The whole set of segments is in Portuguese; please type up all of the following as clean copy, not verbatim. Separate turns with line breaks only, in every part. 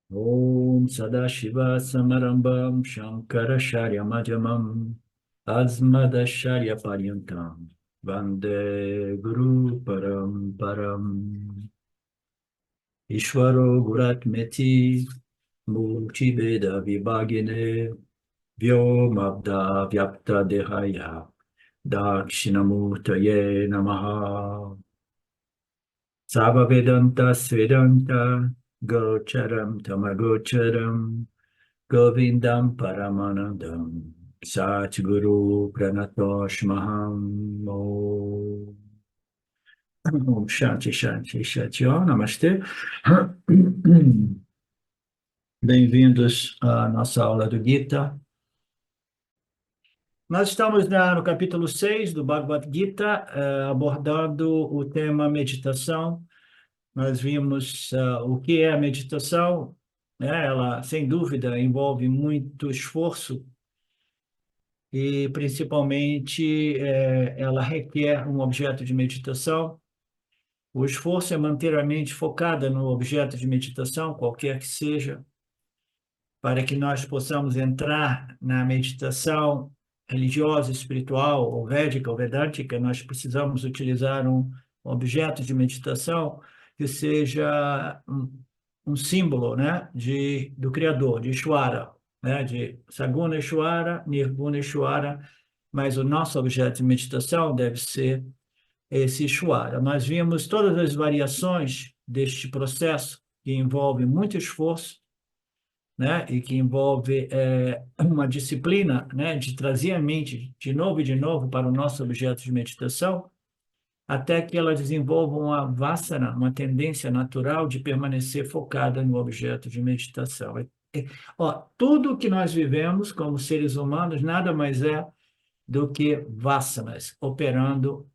Om Sadashiva Samarambam Shankaracharya Madhyamam Asmadacharya Paryantam Vande Guru Paramparam Ishvaro Guratmeti Multiveda Vibhagine Vyomabda Vyapta Dehaya Dakshinamurtaye Namaha Sava Vedanta Svedanta Gocharam Tamagocharam Govindam Paramanandam Satguru Pranatoshmaham Om Shanti Shanti Shanti Om Namastê. Bem-vindos à nossa aula do Gita. Nós estamos no capítulo 6 do Bhagavad Gita, abordando o tema meditação. Nós vimos o que é a meditação, né? Ela, sem dúvida, envolve muito esforço e, principalmente, ela requer um objeto de meditação. O esforço é manter a mente focada no objeto de meditação, qualquer que seja, para que nós possamos entrar na meditação religiosa, espiritual, ou védica, ou vedântica. Nós precisamos utilizar um objeto de meditação que seja um símbolo, né, do Criador, de Ishvara, né, de Saguna Ishvara, Nirguna Ishvara, mas o nosso objeto de meditação deve ser esse Ishvara. Nós vimos todas as variações deste processo, que envolve muito esforço, né, e que envolve uma disciplina, né, de trazer a mente de novo e de novo para o nosso objeto de meditação, até que ela desenvolva uma vassana, uma tendência natural de permanecer focada no objeto de meditação. Tudo que nós vivemos como seres humanos nada mais é do que vassanas operando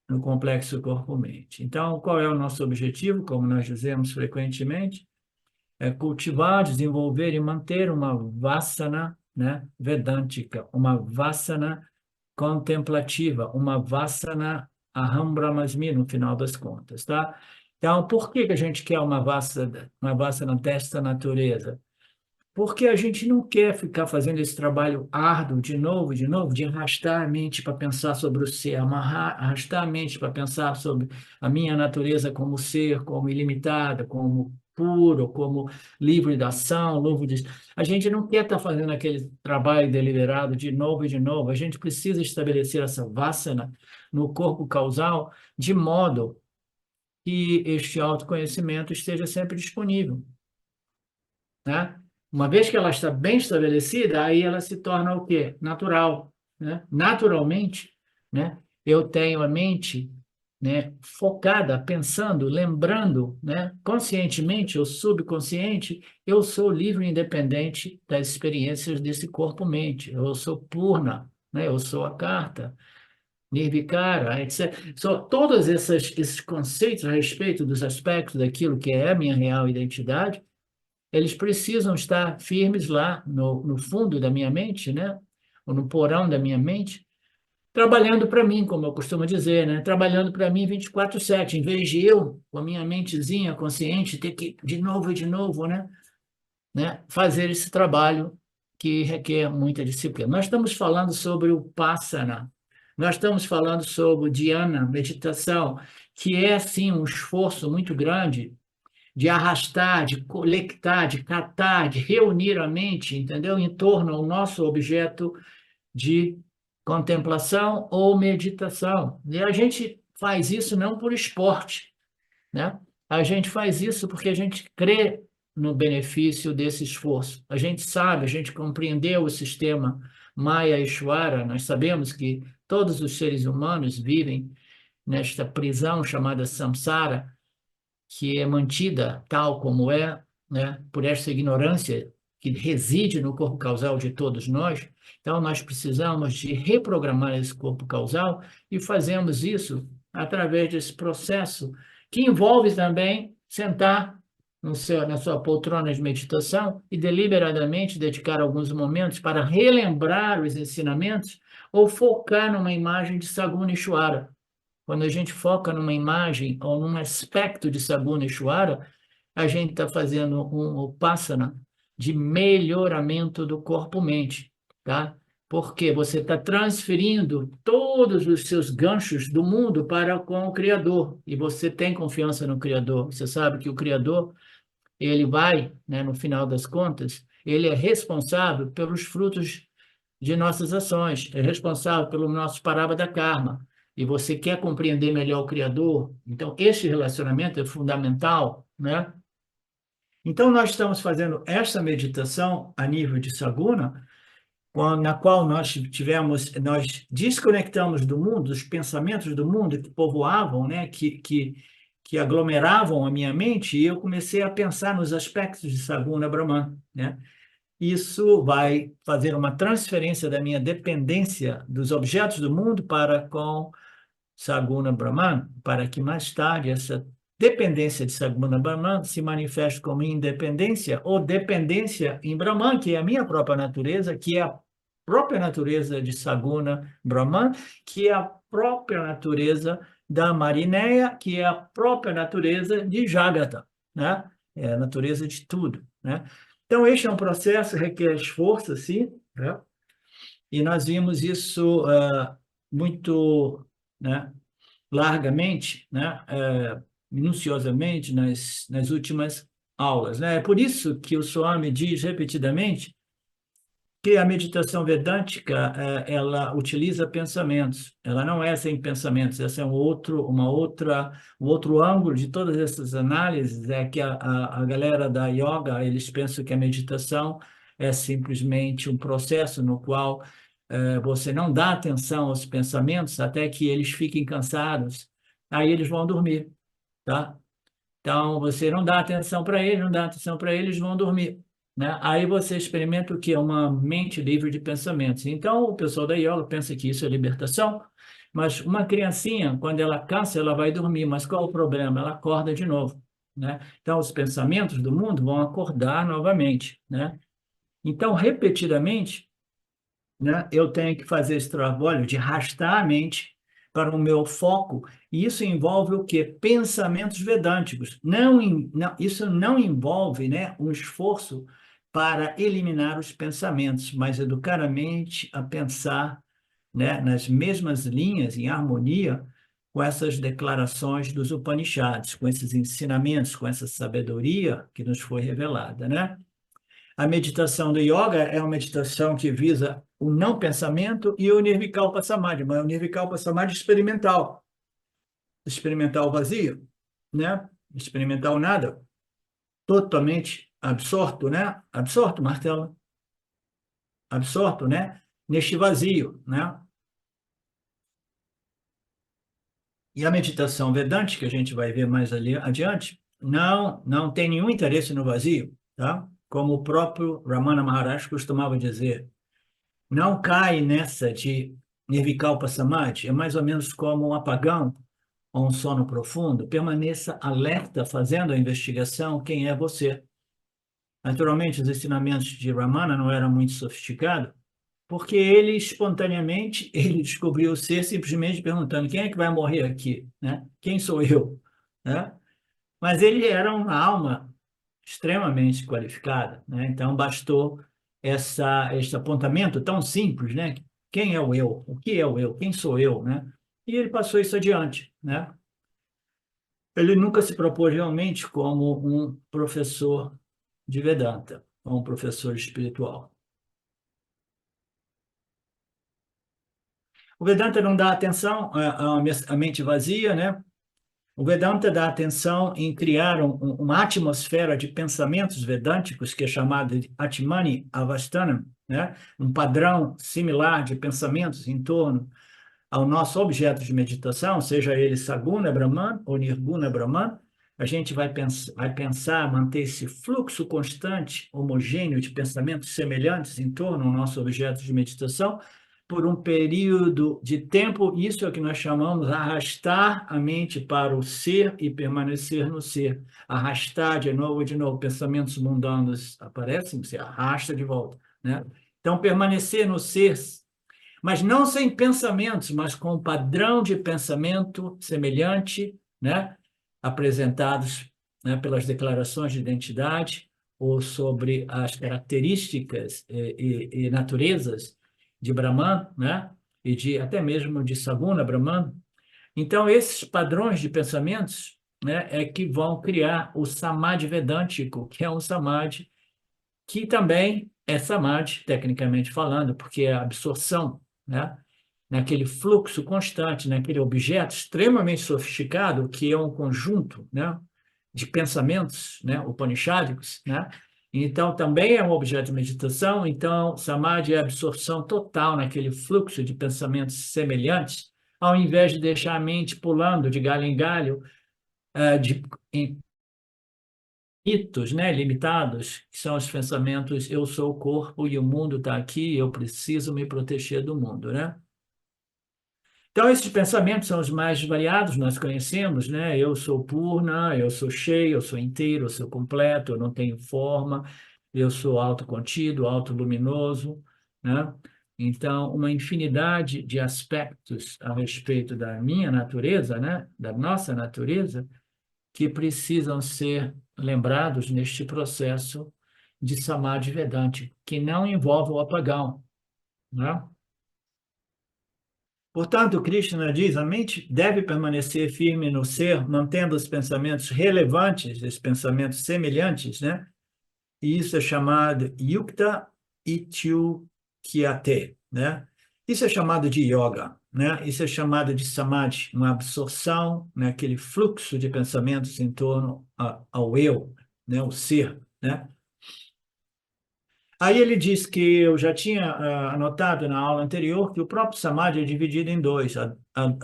no complexo corpo-mente. Então, qual é o nosso objetivo? Como nós dizemos frequentemente, é cultivar, desenvolver e manter uma vassana, né, vedântica, uma vassana contemplativa, uma vassana aham brahmasmi, no final das contas, tá? Então, por que que a gente quer uma vassana desta natureza? Porque a gente não quer ficar fazendo esse trabalho árduo de novo, de arrastar a mente para pensar sobre o ser, arrastar a mente para pensar sobre a minha natureza como ser, como ilimitada, como puro, como livre da ação, livre de... A gente não quer estar fazendo aquele trabalho deliberado de novo e de novo. A gente precisa estabelecer essa vassana no corpo causal de modo que este autoconhecimento esteja sempre disponível, né? Uma vez que ela está bem estabelecida, aí ela se torna o quê? Natural, né? Naturalmente, né? Eu tenho a mente, né, focada, pensando, lembrando, né, conscientemente ou subconsciente, eu sou livre e independente das experiências desse corpo-mente. Eu sou purna, né? Eu sou a carta, nirvikara, etc. Todos esses conceitos a respeito dos aspectos daquilo que é a minha real identidade, eles precisam estar firmes lá no fundo da minha mente, né? Ou no porão da minha mente, trabalhando para mim, como eu costumo dizer, né? Trabalhando para mim 24/7, em vez de eu, com a minha mentezinha consciente, ter que de novo e de novo, né? Fazer esse trabalho que requer muita disciplina. Nós estamos falando sobre o Passana, nós estamos falando sobre o Dhyana, meditação, que é, sim, um esforço muito grande de arrastar, de colectar, de catar, de reunir a mente, entendeu? Em torno ao nosso objeto de contemplação ou meditação. E a gente faz isso não por esporte, né? A gente faz isso porque a gente crê no benefício desse esforço. A gente sabe, a gente compreendeu o sistema Maya Ishvara, nós sabemos que todos os seres humanos vivem nesta prisão chamada samsara, que é mantida tal como é, né, por essa ignorância que reside no corpo causal de todos nós. Então, nós precisamos de reprogramar esse corpo causal e fazemos isso através desse processo, que envolve também sentar na sua poltrona de meditação e deliberadamente dedicar alguns momentos para relembrar os ensinamentos ou focar numa imagem de Saguna Ishvara. Quando a gente foca numa imagem ou num aspecto de Saguna Ishvara, a gente está fazendo um Vipassana de melhoramento do corpo-mente, tá? Porque você está transferindo todos os seus ganchos do mundo para com o Criador, e você tem confiança no Criador. Você sabe que o Criador, ele vai, né, no final das contas, ele é responsável pelos frutos de nossas ações, é responsável pelo nosso parabada karma. E você quer compreender melhor o Criador, então esse relacionamento é fundamental, né? Então nós estamos fazendo essa meditação a nível de Saguna, na qual nós desconectamos do mundo, dos pensamentos do mundo que povoavam, né, que aglomeravam a minha mente, e eu comecei a pensar nos aspectos de Saguna Brahman, né? Isso vai fazer uma transferência da minha dependência dos objetos do mundo para com Saguna Brahman, para que mais tarde essa dependência de Saguna Brahman se manifeste como independência ou dependência em Brahman, que é a minha própria natureza, que é a própria natureza de Saguna Brahman, que é a própria natureza da Marineia, que é a própria natureza de Jagata, né? É a natureza de tudo, né? Então, este é um processo que requer esforço, sim, né? E nós vimos isso muito, né, largamente, né, minuciosamente nas últimas aulas, né? É por isso que o Swami diz repetidamente que a meditação vedântica, ela utiliza pensamentos. Ela não é sem pensamentos. Esse é um outro ângulo de todas essas análises, é que a galera da yoga, eles pensam que a meditação é simplesmente um processo no qual você não dá atenção aos pensamentos até que eles fiquem cansados. Aí eles vão dormir, tá? Então, você não dá atenção para eles, não dá atenção para eles, vão dormir, né? Aí você experimenta o que é uma mente livre de pensamentos. Então, o pessoal da yoga pensa que isso é libertação, mas uma criancinha, quando ela cansa, ela vai dormir. Mas qual o problema? Ela acorda de novo, né? Então, os pensamentos do mundo vão acordar novamente, né? Então, repetidamente, né, eu tenho que fazer esse trabalho de arrastar a mente para o meu foco, e isso envolve o quê? Pensamentos vedânticos. Isso não envolve, né, um esforço para eliminar os pensamentos, mas educar a mente a pensar, né, nas mesmas linhas, em harmonia com essas declarações dos Upanishads, com esses ensinamentos, com essa sabedoria que nos foi revelada, né? A meditação do yoga é uma meditação que visa o não pensamento e o Nirvikalpa Samadhi, mas é o Nirvikalpa Samadhi experimental. Experimentar o vazio, né? Experimentar o nada. Totalmente absorto, né? Absorto, Martelo. Absorto, né? Neste vazio, né? E a meditação Vedante, que a gente vai ver mais ali adiante, não tem nenhum interesse no vazio, tá? Como o próprio Ramana Maharaj costumava dizer. Não cai nessa de Nirvikalpa Samadhi, é mais ou menos como um apagão ou um sono profundo. Permaneça alerta, fazendo a investigação, quem é você. Naturalmente, os ensinamentos de Ramana não eram muito sofisticados, porque ele, espontaneamente, ele descobriu o ser simplesmente perguntando quem é que vai morrer aqui, né? Quem sou eu? Né? Mas ele era uma alma extremamente qualificada, né? Então bastou esse apontamento tão simples, né? Quem é o eu? O que é o eu? Quem sou eu, né? E ele passou isso adiante, né? Ele nunca se propôs realmente como um professor de Vedanta, ou um professor espiritual. O Vedanta não dá atenção à mente vazia, né? O Vedanta dá atenção em criar uma atmosfera de pensamentos vedânticos, que é chamado de Atmani Avasthanam, né? Um padrão similar de pensamentos em torno ao nosso objeto de meditação, seja ele Saguna Brahman ou Nirguna Brahman. A gente vai pensar, manter esse fluxo constante, homogêneo de pensamentos semelhantes em torno ao nosso objeto de meditação, por um período de tempo. Isso é o que nós chamamos de arrastar a mente para o ser e permanecer no ser. Arrastar de novo, pensamentos mundanos aparecem, você arrasta de volta, né? Então, permanecer no ser, mas não sem pensamentos, mas com um padrão de pensamento semelhante, né? Apresentados né, pelas declarações de identidade ou sobre as características e naturezas de Brahman, né, e de até mesmo de Saguna Brahman. Então, esses padrões de pensamentos, né, é que vão criar o samadhi vedântico, que é um samadhi que também é samadhi, tecnicamente falando, porque é a absorção, né, naquele fluxo constante, naquele objeto extremamente sofisticado, que é um conjunto, né, de pensamentos, né, upanishádicos, né? Então, também é um objeto de meditação. Então, samadhi é a absorção total naquele fluxo de pensamentos semelhantes, ao invés de deixar a mente pulando de galho em galho, de mitos, né, limitados, que são os pensamentos: eu sou o corpo e o mundo está aqui, eu preciso me proteger do mundo, né? Então, esses pensamentos são os mais variados, nós conhecemos, né? Eu sou purna, eu sou cheio, eu sou inteiro, eu sou completo, eu não tenho forma, eu sou autocontido, autoluminoso, né? Então, uma infinidade de aspectos a respeito da minha natureza, né? Da nossa natureza, que precisam ser lembrados neste processo de Samadhi Vedântico, que não envolve o apagão, né? Portanto, Krishna diz: a mente deve permanecer firme no ser, mantendo os pensamentos relevantes, os pensamentos semelhantes, né? E isso é chamado Yukta Ityukyate, né? Isso é chamado de yoga, né? Isso é chamado de samadhi, uma absorção, né? Aquele fluxo de pensamentos em torno ao eu, né? O ser, né? Aí ele diz que eu já tinha anotado na aula anterior que o próprio samadhi é dividido em dois. Há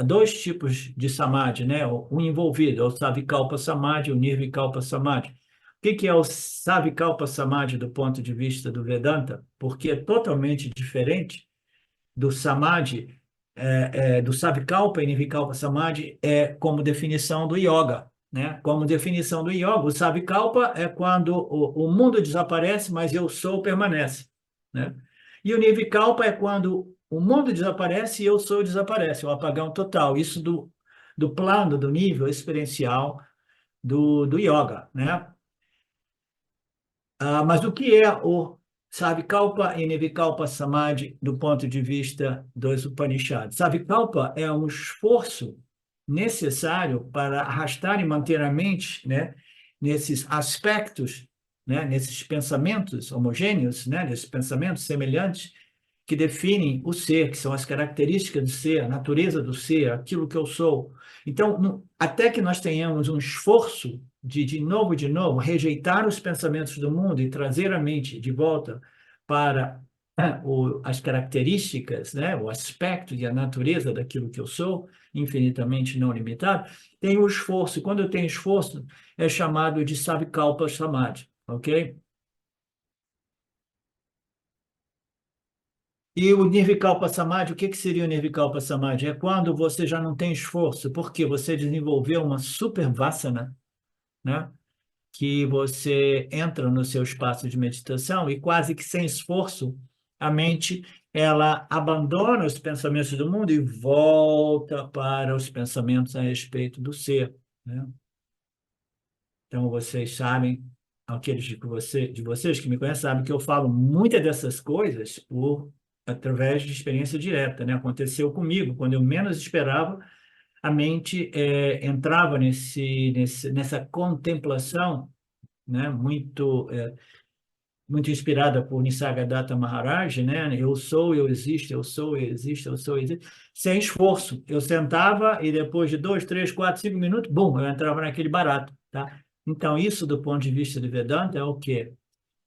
dois tipos de samadhi, né? O envolvido é o savikalpa samadhi e o nirvikalpa samadhi. O que é o savikalpa samadhi do ponto de vista do Vedanta? Porque é totalmente diferente do samadhi, do savikalpa e nirvikalpa samadhi, como definição do yoga, né? Como definição do yoga, o savikalpa é quando o mundo desaparece, mas eu sou permanece, né? E o nirvikalpa é quando o mundo desaparece e eu sou desaparece, o apagão total. Isso do plano, do nível experiencial do yoga, né? Mas o que é o Savikalpa e Nirvikalpa Samadhi do ponto de vista dos Upanishads? Savikalpa é um esforço necessário para arrastar e manter a mente, né, nesses aspectos, né, nesses pensamentos homogêneos, né, nesses pensamentos semelhantes que definem o ser, que são as características do ser, a natureza do ser, aquilo que eu sou. Então, até que nós tenhamos um esforço de novo, rejeitar os pensamentos do mundo e trazer a mente de volta para as características, né, o aspecto e a natureza daquilo que eu sou, infinitamente não limitado, tem o esforço. E quando eu tenho esforço, é chamado de Savikalpa Samadhi, ok? E o Nirvikalpa Samadhi, o que seria o Nirvikalpa Samadhi? É quando você já não tem esforço, porque você desenvolveu uma super vassana, né? Que você entra no seu espaço de meditação e quase que sem esforço, a mente ela abandona os pensamentos do mundo e volta para os pensamentos a respeito do ser, né? Então, vocês sabem, aqueles de vocês que me conhecem, sabem que eu falo muitas dessas coisas através de experiência direta, né? Aconteceu comigo, quando eu menos esperava, a mente entrava nessa contemplação, né? Muito inspirada por Nisargadatta Maharaj, né? Eu sou, eu existo, eu sou, eu existo, eu sou, eu existo. Sem esforço. Eu sentava e depois de 2, 3, 4, 5 minutos, bum, eu entrava naquele barato, tá? Então, isso do ponto de vista do Vedanta é o quê?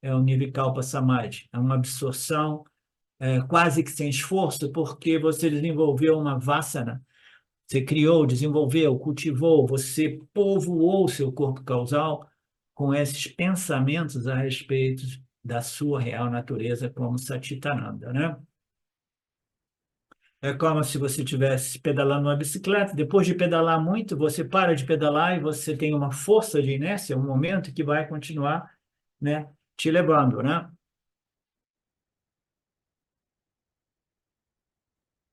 É o Nirvikalpa Samadhi. É uma absorção quase que sem esforço, porque você desenvolveu uma vassana. Você criou, desenvolveu, cultivou, você povoou o seu corpo causal com esses pensamentos a respeito da sua real natureza como Satchitananda, né? É como se você estivesse pedalando uma bicicleta. Depois de pedalar muito, você para de pedalar e você tem uma força de inércia, um momento que vai continuar, né, te levando, né?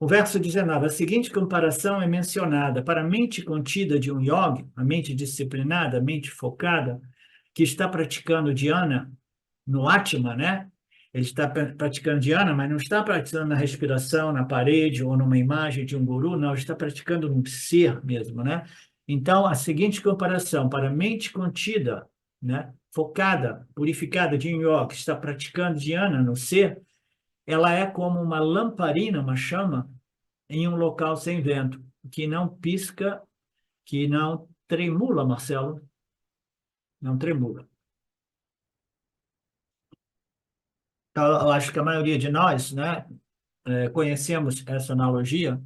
O verso 19, a seguinte comparação é mencionada para a mente contida de um yogi, a mente disciplinada, a mente focada, que está praticando dhyana no Atma, né? Ele está praticando dhyana, mas não está praticando na respiração, na parede ou numa imagem de um guru, não, está praticando no ser mesmo, né? Então, a seguinte comparação para a mente contida, né? Focada, purificada de um yogi, que está praticando dhyana no ser, ela é como uma lamparina, uma chama, em um local sem vento, que não pisca, que não tremula, Marcelo, não tremula. Então, eu acho que a maioria de nós, né, conhecemos essa analogia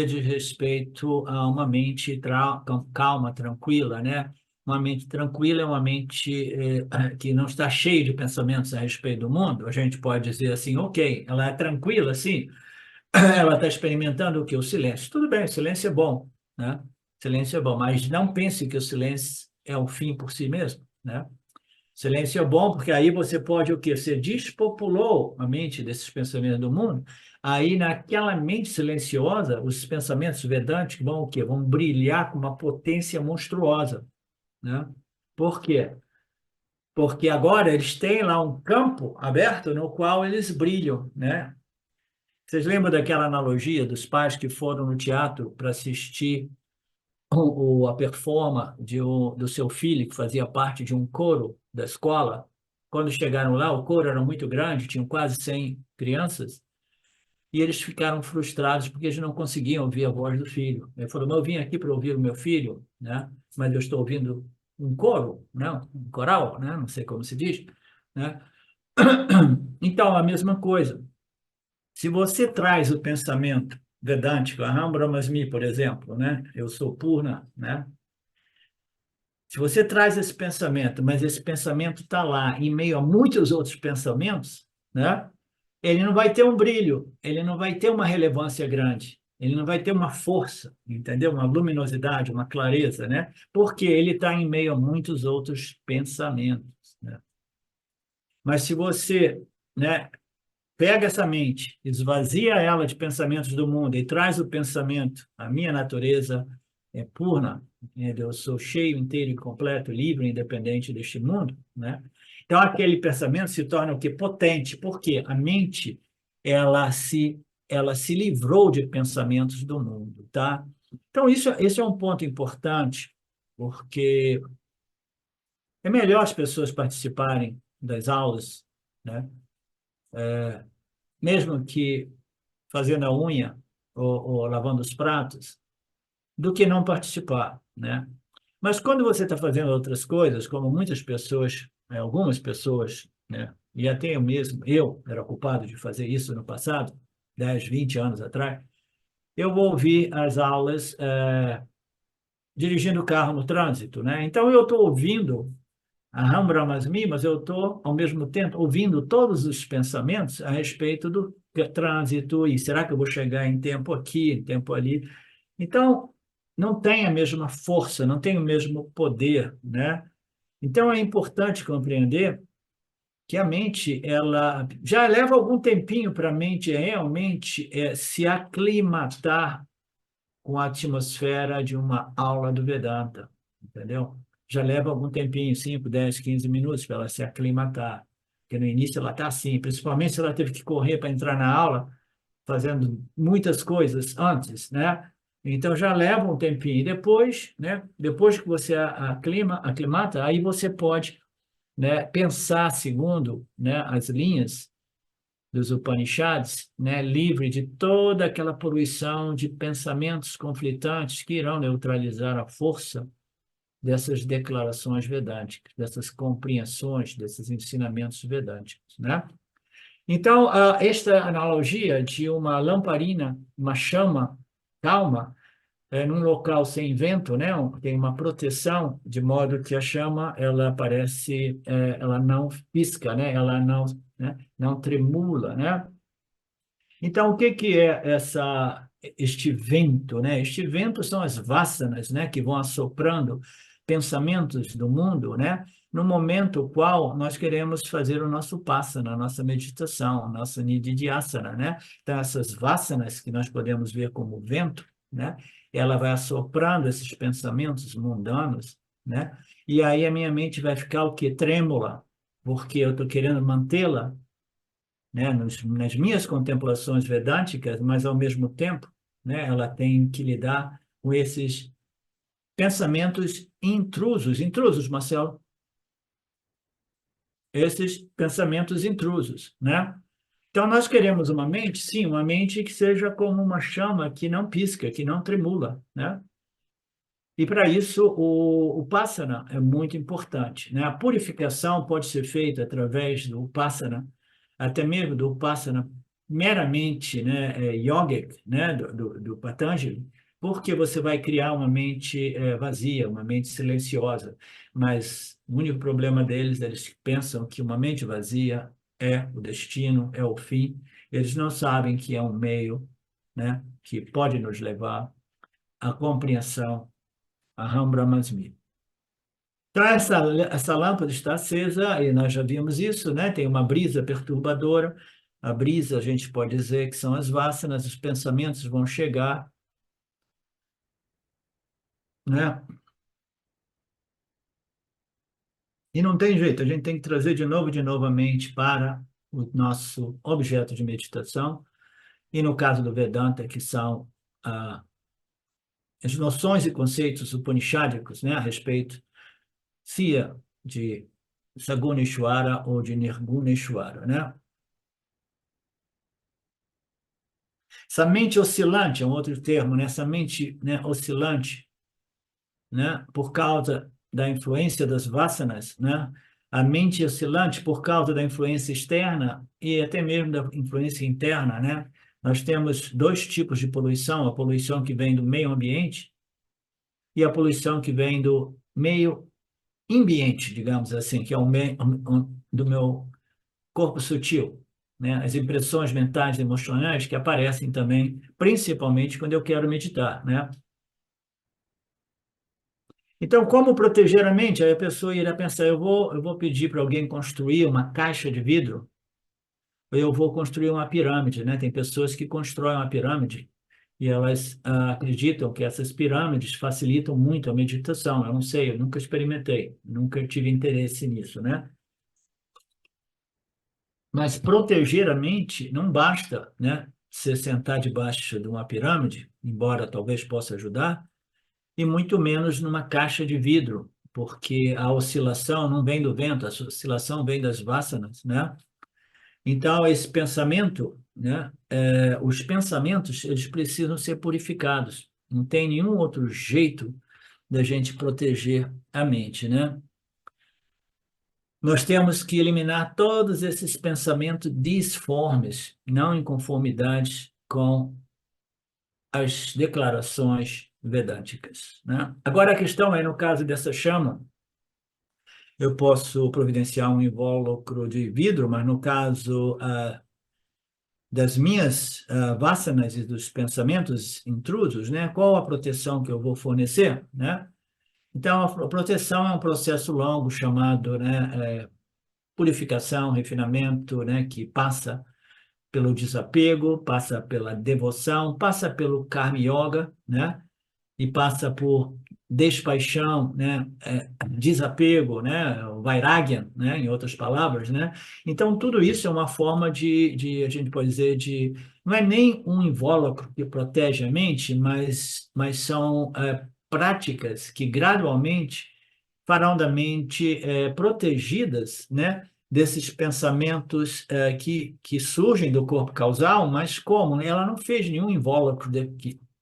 diz respeito a uma mente calma, tranquila, né? Uma mente tranquila é uma mente que não está cheia de pensamentos a respeito do mundo. A gente pode dizer assim, ok, ela é tranquila, sim, ela está experimentando o que? O silêncio. Tudo bem, o silêncio é bom, né? Silêncio é bom, mas não pense que o silêncio é o fim por si mesmo, né? Silêncio é bom porque aí você pode o quê? Você despopulou a mente desses pensamentos do mundo, aí naquela mente silenciosa, os pensamentos vedânticos vão o quê? Vão brilhar com uma potência monstruosa, né? Por quê? Porque agora eles têm lá um campo aberto no qual eles brilham, né? Vocês lembram daquela analogia dos pais que foram no teatro para assistir a performance do seu filho, que fazia parte de um coro da escola? Quando chegaram lá, o coro era muito grande, tinham quase 100 crianças, e eles ficaram frustrados porque eles não conseguiam ouvir a voz do filho. Ele falou, mas eu vim aqui para ouvir o meu filho, né? Mas eu estou ouvindo um coro, né? Um coral, né? Não sei como se diz, né? Então, a mesma coisa. Se você traz o pensamento vedântico, Aham Brahmasmi, por exemplo, né? Eu sou Purna, né? Se você traz esse pensamento, mas esse pensamento está lá em meio a muitos outros pensamentos, né? Ele não vai ter um brilho, ele não vai ter uma relevância grande, ele não vai ter uma força, entendeu? Uma luminosidade, uma clareza, né? Porque ele está em meio a muitos outros pensamentos, né? Mas se você, né, pega essa mente, esvazia ela de pensamentos do mundo e traz o pensamento, a minha natureza é purna, eu sou cheio, inteiro e completo, livre, independente deste mundo, né? Então aquele pensamento se torna o quê? Potente, porque a mente ela se livrou de pensamentos do mundo, tá? Então esse é um ponto importante, porque é melhor as pessoas participarem das aulas, né? Mesmo que fazendo a unha ou lavando os pratos, do que não participar, né? Mas quando você está fazendo outras coisas, como muitas pessoas, algumas pessoas, né? E até eu mesmo, eu era culpado de fazer isso no passado, 10, 20 anos atrás, eu vou ouvir as aulas dirigindo o carro no trânsito, né? Então eu estou ouvindo a Ram Brahmasmi, mas eu estou, ao mesmo tempo, ouvindo todos os pensamentos a respeito do trânsito e será que eu vou chegar em tempo aqui, em tempo ali? Então, não tem a mesma força, não tem o mesmo poder, né? Então, é importante compreender que a mente, ela já leva algum tempinho para a mente realmente se aclimatar com a atmosfera de uma aula do Vedanta, entendeu? Já leva algum tempinho, 5, 10, 15 minutos para ela se aclimatar, porque no início ela está assim, principalmente se ela teve que correr para entrar na aula, fazendo muitas coisas antes, né? Então já leva um tempinho. E depois, né? Depois que você aclimata, aí você pode, né, pensar segundo, né, as linhas dos Upanishads, né, livre de toda aquela poluição de pensamentos conflitantes que irão neutralizar a força dessas declarações vedânticas, dessas compreensões, desses ensinamentos vedânticos, né? Então, esta analogia de uma lamparina, uma chama calma, num local sem vento, né? Tem uma proteção de modo que a chama ela parece, ela não pisca, né? Ela não, né? Não tremula, né? Então, o que que é este vento, né? Este vento são as vasanas, né? Que vão assoprando pensamentos do mundo, né? No momento qual nós queremos fazer o nosso Passana, a nossa meditação, a nossa Nididhyasana, né? Então, essas vasanas que nós podemos ver como vento, né? Ela vai assoprando esses pensamentos mundanos, né? E aí a minha mente vai ficar o quê? Trêmula, porque eu estou querendo mantê-la, né? Nas minhas contemplações vedânticas, mas ao mesmo tempo, né? Ela tem que lidar com esses pensamentos intrusos, Marcelo, esses pensamentos intrusos, né? Então, nós queremos uma mente, sim, uma mente que seja como uma chama que não pisca, que não tremula, né? E para isso, o Passana é muito importante, né? A purificação pode ser feita através do Passana, até mesmo do Passana meramente, né, yogic, né, do Patanjali, porque você vai criar uma mente vazia, uma mente silenciosa. Mas o único problema deles, eles pensam que uma mente vazia é o destino, é o fim. Eles não sabem que é um meio, né, que pode nos levar à compreensão Aham Brahmasmi. Então, essa lâmpada está acesa, e nós já vimos isso, né? Tem uma brisa perturbadora. A brisa, a gente pode dizer que são as vasanas, os pensamentos vão chegar, né? E não tem jeito, a gente tem que trazer de novo a mente para o nosso objeto de meditação. E no caso do Vedanta, que são as noções e conceitos upanishádicos, né? A respeito, sia de Saguneshwara ou de Nirguneshwara, né? Essa mente oscilante é um outro termo, né? Essa mente, né, oscilante, né, por causa da influência das vasanas, né? A mente oscilante por causa da influência externa e até mesmo da influência interna, né? Nós temos dois tipos de poluição, a poluição que vem do meio ambiente e a poluição que vem do meio ambiente, digamos assim, que é o meio do meu corpo sutil, né? As impressões mentais e emocionais que aparecem também, principalmente quando eu quero meditar, né? Então, como proteger a mente? Aí a pessoa irá pensar, eu vou pedir para alguém construir uma caixa de vidro, ou eu vou construir uma pirâmide, né? Tem pessoas que constroem uma pirâmide e elas acreditam que essas pirâmides facilitam muito a meditação. Eu não sei, eu nunca experimentei, nunca tive interesse nisso, né? Mas proteger a mente não basta, né? Você sentar debaixo de uma pirâmide, embora talvez possa ajudar, e muito menos numa caixa de vidro, porque a oscilação não vem do vento, a oscilação vem das vasanas, né? Então, esse pensamento, né? Os pensamentos, eles precisam ser purificados. Não tem nenhum outro jeito da gente proteger a mente, né? Nós temos que eliminar todos esses pensamentos disformes, não em conformidade com as declarações vedânticas, né? Agora, a questão é, no caso dessa chama, eu posso providenciar um invólucro de vidro, mas no caso das minhas vasanas e dos pensamentos intrusos, né? Qual a proteção que eu vou fornecer, né? Então, a proteção é um processo longo chamado, né, purificação, refinamento, né, que passa pelo desapego, passa pela devoção, passa pelo Karma Yoga, né? E passa por despaixão, né? Desapego, né? O Vairagya, né? Em outras palavras, né? Então, tudo isso é uma forma a gente pode dizer, não é nem um invólucro que protege a mente, mas são práticas que gradualmente farão da mente protegidas, né? Desses pensamentos que surgem do corpo causal, mas como? Né? Ela não fez nenhum invólucro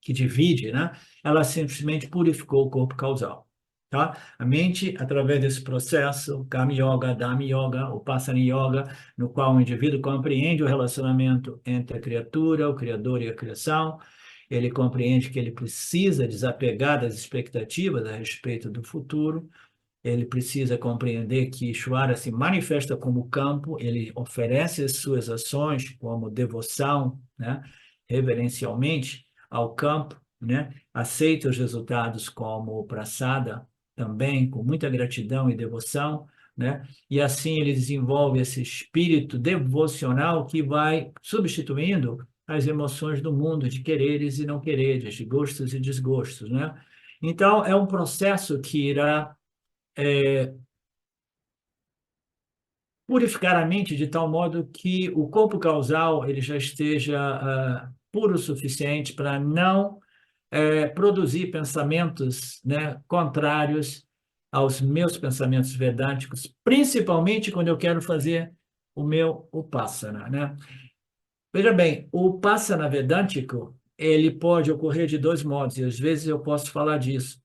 que divide, né? Ela simplesmente purificou o corpo causal. Tá? A mente, através desse processo, Karma Yoga, Dhamma Yoga, Upasana Yoga, no qual o indivíduo compreende o relacionamento entre a criatura, o Criador e a criação, ele compreende que ele precisa desapegar das expectativas a respeito do futuro, ele precisa compreender que Ishvara se manifesta como campo, ele oferece as suas ações como devoção, né, reverencialmente ao campo, né, aceita os resultados como prasada, também, com muita gratidão e devoção, né? E assim ele desenvolve esse espírito devocional que vai substituindo as emoções do mundo de quereres e não quereres, de gostos e desgostos, né? Então, é um processo que irá purificar a mente de tal modo que o corpo causal ele já esteja puro o suficiente para não produzir pensamentos, né, contrários aos meus pensamentos vedânticos, principalmente quando eu quero fazer o meu Upasana, né? Veja bem, o Upasana vedântico, ele pode ocorrer de dois modos, e às vezes eu posso falar disso.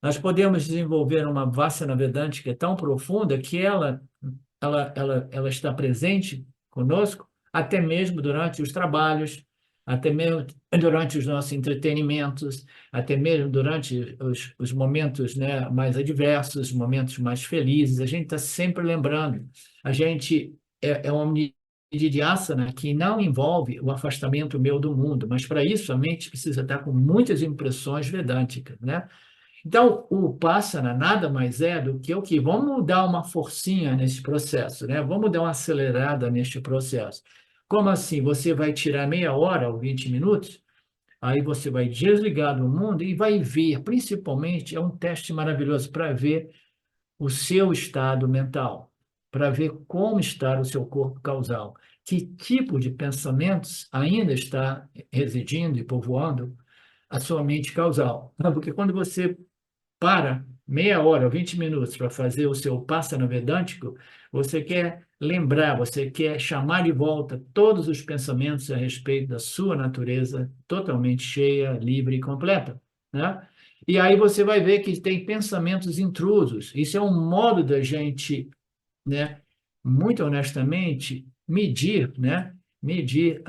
Nós podemos desenvolver uma Vassana vedântica tão profunda que ela está presente conosco até mesmo durante os trabalhos, até mesmo durante os nossos entretenimentos, até mesmo durante os momentos, né, mais adversos, momentos mais felizes. A gente está sempre lembrando. A gente é uma nididhyasana que não envolve o afastamento meu do mundo, mas para isso a mente precisa estar com muitas impressões vedânticas, né? Então, o Passana nada mais é do que o que? Vamos dar uma forcinha nesse processo, né? Vamos dar uma acelerada neste processo. Como assim? Você vai tirar meia hora ou 20 minutos, aí você vai desligar do mundo e vai ver, principalmente, é um teste maravilhoso para ver o seu estado mental, para ver como está o seu corpo causal, que tipo de pensamentos ainda está residindo e povoando a sua mente causal. Porque quando você para meia hora ou 20 minutos para fazer o seu Passana Vedântico, você quer lembrar, você quer chamar de volta todos os pensamentos a respeito da sua natureza totalmente cheia, livre e completa, né? E aí você vai ver que tem pensamentos intrusos. Isso é um modo da gente, né, muito honestamente, medir, né? Medir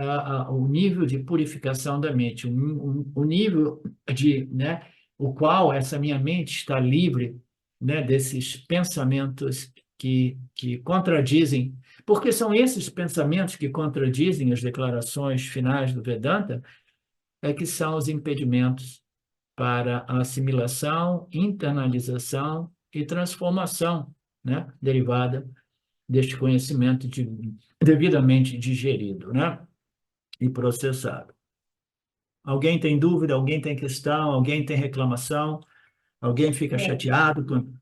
o nível de purificação da mente, o nível de, né, o qual essa minha mente está livre, né, desses pensamentos que contradizem, porque são esses pensamentos que contradizem as declarações finais do Vedanta, é que são os impedimentos para a assimilação, internalização e transformação, né, derivada deste conhecimento devidamente digerido, né, e processado. Alguém tem dúvida? Alguém tem questão? Alguém tem reclamação? Alguém fica
É,
chateado com...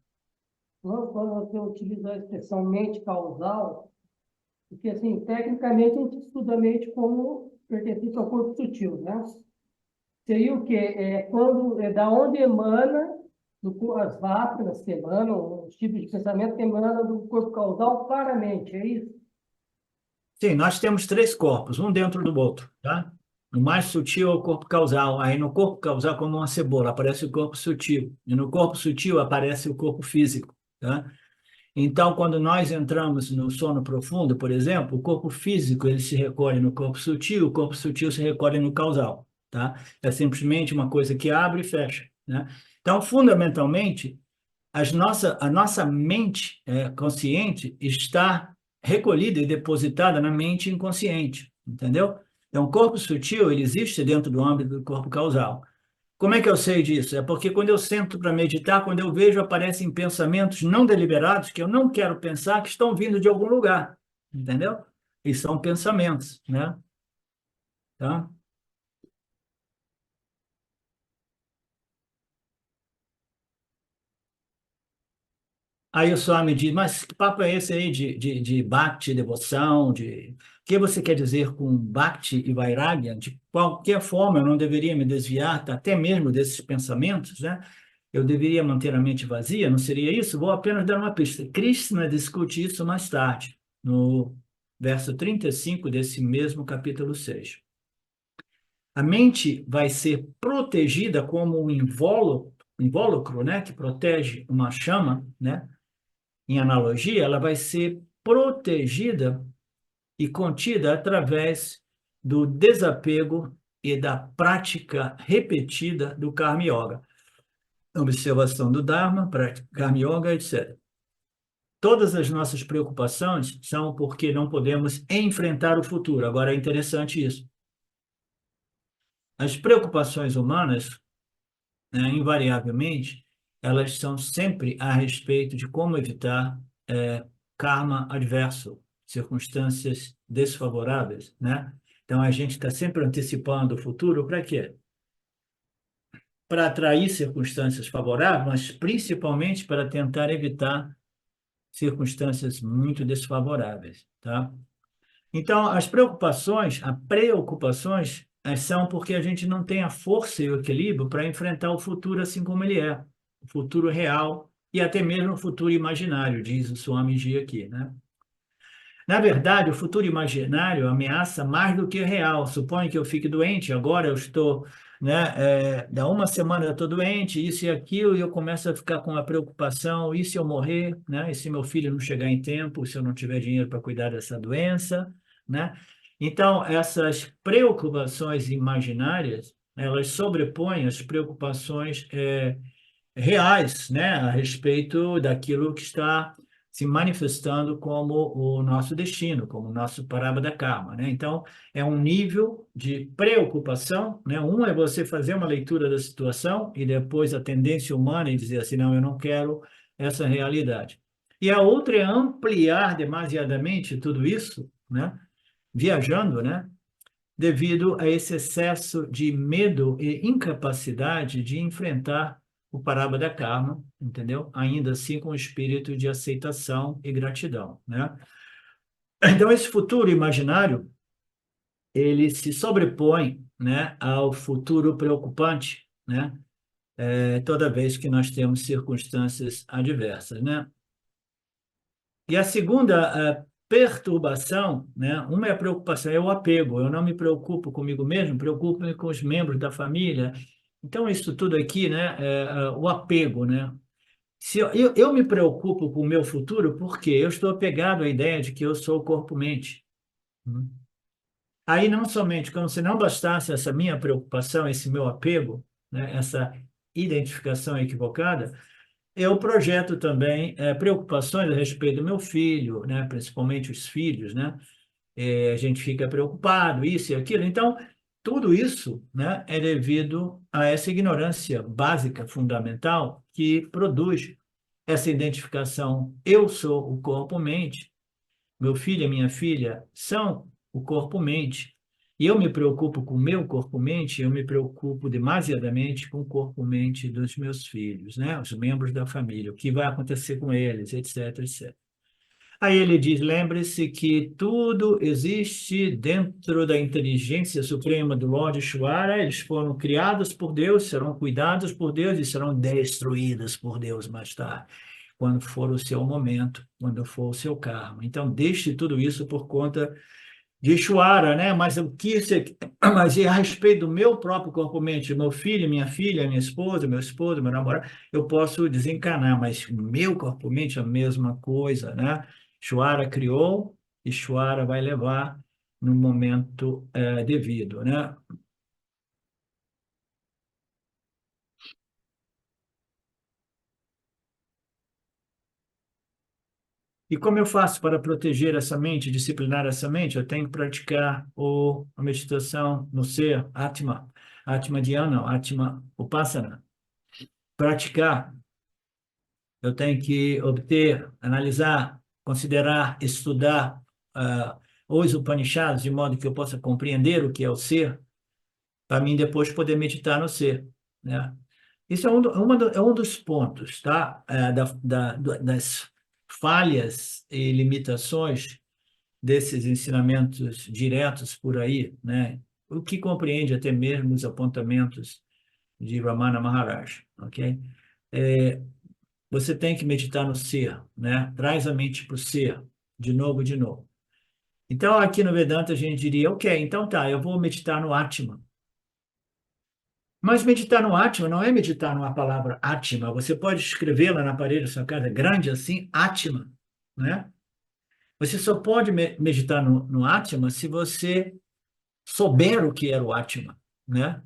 quando você utiliza a expressão mente causal, porque, assim, tecnicamente, a gente estuda a mente como pertencente ao corpo sutil, né? Seria o quê? Da onde emana, as váparas que emanam, os tipos de pensamento que emanam do corpo causal para a mente, é isso?
Sim, nós temos três corpos, um dentro do outro, tá? O mais sutil é o corpo causal. Aí no corpo causal, como uma cebola, aparece o corpo sutil. E no corpo sutil aparece o corpo físico, tá? Então, quando nós entramos no sono profundo, por exemplo, o corpo físico ele se recolhe no corpo sutil, o corpo sutil se recolhe no causal, tá? É simplesmente uma coisa que abre e fecha, né? Então, fundamentalmente, a nossa mente consciente está recolhida e depositada na mente inconsciente, entendeu? Então, o corpo sutil ele existe dentro do âmbito do corpo causal. Como é que eu sei disso? É porque quando eu sento para meditar, quando eu vejo, aparecem pensamentos não deliberados que eu não quero pensar, que estão vindo de algum lugar, entendeu? E são pensamentos, né? Tá? Aí o Swami diz, mas que papo é esse aí de bhakti, devoção, de... O que você quer dizer com bhakti e vairagya? De qualquer forma, eu não deveria me desviar até mesmo desses pensamentos, né? Eu deveria manter a mente vazia, não seria isso? Vou apenas dar uma pista. Krishna discute isso mais tarde, no verso 35 desse mesmo capítulo 6. A mente vai ser protegida como um invólucro, né, que protege uma chama, né? Em analogia, ela vai ser protegida e contida através do desapego e da prática repetida do Karma Yoga. Observação do Dharma, prática Karma Yoga, etc. Todas as nossas preocupações são porque não podemos enfrentar o futuro. Agora é interessante isso. As preocupações humanas, né, invariavelmente, elas são sempre a respeito de como evitar karma adverso, circunstâncias desfavoráveis, né? Então, a gente está sempre antecipando o futuro para quê? Para atrair circunstâncias favoráveis, mas principalmente para tentar evitar circunstâncias muito desfavoráveis, tá? Então, as preocupações, são porque a gente não tem a força e o equilíbrio para enfrentar o futuro assim como ele é, o futuro real e até mesmo o futuro imaginário, diz o Swamiji aqui, né? Na verdade, o futuro imaginário ameaça mais do que o real. Suponha que eu fique doente, agora eu estou, né, dá uma semana eu estou doente, isso e aquilo, e eu começo a ficar com a preocupação, e se eu morrer, né? E se meu filho não chegar em tempo, se eu não tiver dinheiro para cuidar dessa doença, né? Então, essas preocupações imaginárias, elas sobrepõem as preocupações reais, né, a respeito daquilo que está se manifestando como o nosso destino, como o nosso Prarabdha Karma, né? Então, é um nível de preocupação, né? Um é você fazer uma leitura da situação e depois a tendência humana e dizer assim, não, eu não quero essa realidade. E a outra é ampliar demasiadamente tudo isso, né? Viajando, né? Devido a esse excesso de medo e incapacidade de enfrentar o Prarabdha Karma, entendeu? Ainda assim com o espírito de aceitação e gratidão, né? Então, esse futuro imaginário, ele se sobrepõe, né, ao futuro preocupante, né? Toda vez que nós temos circunstâncias adversas, né? E a segunda perturbação, né? Uma é a preocupação, é o apego. Eu não me preocupo comigo mesmo, preocupo-me com os membros da família. Então, isso tudo aqui, né? O apego, né? Se eu me preocupo com o meu futuro porque eu estou apegado à ideia de que eu sou corpo-mente. Aí, não somente, como se não bastasse essa minha preocupação, esse meu apego, né? Essa identificação equivocada, eu projeto também preocupações a respeito do meu filho, né? Principalmente os filhos, né? A gente fica preocupado, isso e aquilo. Então, tudo isso, né, é devido a essa ignorância básica, fundamental, que produz essa identificação. Eu sou o corpo-mente, meu filho e minha filha são o corpo-mente. E eu me preocupo com o meu corpo-mente, eu me preocupo demasiadamente com o corpo-mente dos meus filhos, né? Os membros da família, o que vai acontecer com eles, etc, etc. Aí ele diz: lembre-se que tudo existe dentro da inteligência suprema do Lord Ishvara, eles foram criados por Deus, serão cuidados por Deus e serão destruídos por Deus mais tarde, quando for o seu momento, quando for o seu karma. Então, deixe tudo isso por conta de Ishvara, né? Mas o que você... Mas a respeito do meu próprio corpo-mente, meu filho, minha filha, minha esposa, meu esposo, meu namorado, eu posso desencanar, mas o meu corpo-mente é a mesma coisa, né? Ishvara criou, Ishvara vai levar no momento devido, né? E como eu faço para proteger essa mente, disciplinar essa mente? Eu tenho que praticar a meditação no ser, Atma, Atma Dhyana, Atma Upasana. Praticar, eu tenho que obter, analisar, considerar, estudar os Upanishads, de modo que eu possa compreender o que é o ser, para mim depois poder meditar no ser, né? Isso é é um dos pontos, tá? Das falhas e limitações desses ensinamentos diretos por aí, né? O que compreende até mesmo os apontamentos de Ramana Maharaj, ok? É, Você tem que meditar no ser, né? Traz a mente para o ser, de novo, de novo. Então, aqui no Vedanta, a gente diria, ok, então tá, eu vou meditar no Atma. Mas meditar no Atma não é meditar numa palavra Atma. Você pode escrevê-la na parede da sua casa, grande assim, Atma, né? Você só pode meditar no Atma se você souber o que era o Atma, né?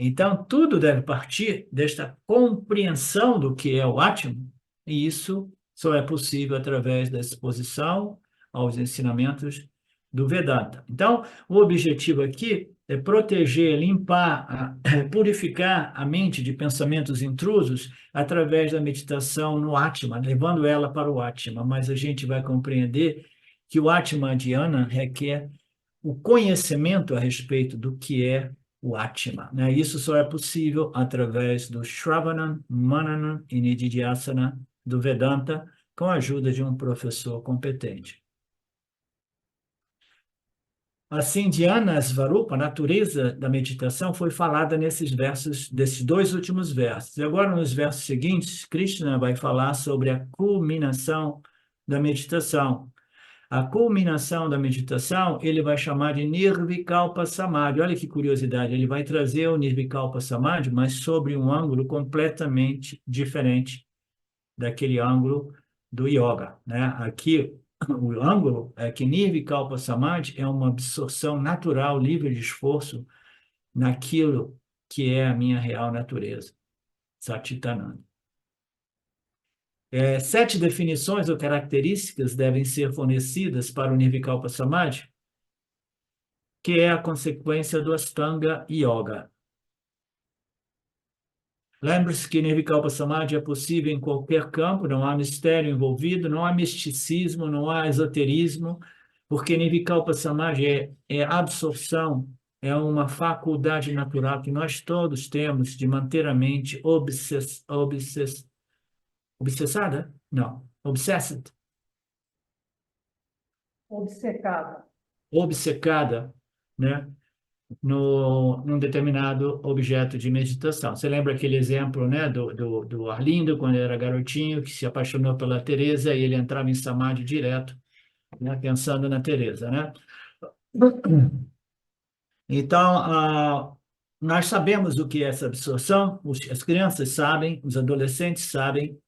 Então, tudo deve partir desta compreensão do que é o Atma, e isso só é possível através da exposição aos ensinamentos do Vedanta. Então, o objetivo aqui proteger, limpar, purificar a mente de pensamentos intrusos através da meditação no Atma, levando ela para o Atma. Mas a gente vai compreender que o Atma Dhyana requer o conhecimento a respeito do que é o Atma, né? Isso só é possível através do Shravanam, Mananam e Nididhyasana do Vedanta, com a ajuda de um professor competente. Assim, Dhyana Svarupa, a natureza da meditação, foi falada nesses versos, desses dois últimos versos. E agora, nos versos seguintes, Krishna vai falar sobre a culminação da meditação. A culminação da meditação, ele vai chamar de Nirvikalpa Samadhi. Olha que curiosidade, ele vai trazer o Nirvikalpa Samadhi, mas sobre um ângulo completamente diferente daquele ângulo do yoga, né? Aqui, o ângulo é que Nirvikalpa Samadhi é uma absorção natural, livre de esforço, naquilo que é a minha real natureza, Satchitananda. 7 definições ou características devem ser fornecidas para o Nirvikalpa Samadhi, que é a consequência do Ashtanga Yoga. Lembre-se que Nirvikalpa Samadhi é possível em qualquer campo, não há mistério envolvido, não há misticismo, não há esoterismo, porque Nirvikalpa Samadhi é absorção, é uma faculdade natural que nós todos temos de manter a mente obsessada? Não, obsessed.
Obcecada.
Obcecada, né, num determinado objeto de meditação. Você lembra aquele exemplo, né, do Arlindo, quando ele era garotinho, que se apaixonou pela Teresa e ele entrava em samadhi direto, né, pensando na Teresa, né? Então, nós sabemos o que é essa absorção, as crianças sabem, os adolescentes sabem,